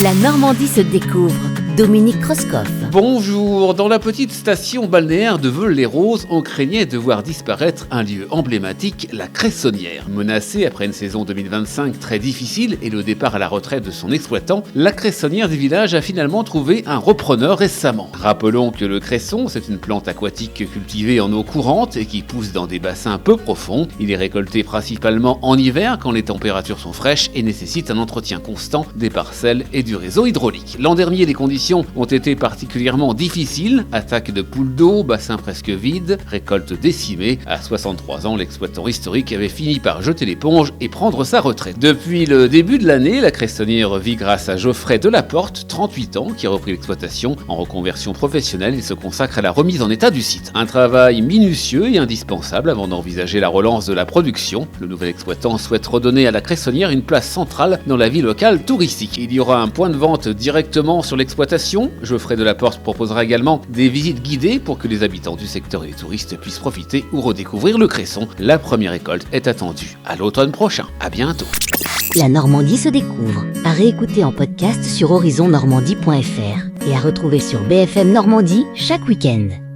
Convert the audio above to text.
La Normandie se découvre. Dominique Kreuskopf. Bonjour, dans la petite station balnéaire de Veules-les-Roses, on craignait de voir disparaître un lieu emblématique, la Cressonnière. Menacée après une saison 2025 très difficile et le départ à la retraite de son exploitant, la Cressonnière du village a finalement trouvé un repreneur récemment. Rappelons que le cresson, c'est une plante aquatique cultivée en eau courante et qui pousse dans des bassins peu profonds. Il est récolté principalement en hiver quand les températures sont fraîches et nécessite un entretien constant des parcelles et du réseau hydraulique. L'an dernier, les conditions ont été particulièrement difficiles, attaque de poules d'eau, bassin presque vide, récolte décimée. À 63 ans, l'exploitant historique avait fini par jeter l'éponge et prendre sa retraite. Depuis le début de l'année, la Cressonnière vit grâce à Geoffrey Delaporte, 38 ans, qui a repris l'exploitation. En reconversion professionnelle, il se consacre à la remise en état du site. Un travail minutieux et indispensable avant d'envisager la relance de la production. Le nouvel exploitant souhaite redonner à la Cressonnière une place centrale dans la vie locale touristique. Il y aura un point de vente directement sur l'exploitation. Geoffrey Delaporte proposera également des visites guidées pour que les habitants du secteur et les touristes puissent profiter ou redécouvrir le cresson. La première récolte est attendue à l'automne prochain. À bientôt. La Normandie se découvre. À réécouter en podcast sur horizonnormandie.fr et à retrouver sur BFM Normandie chaque week-end.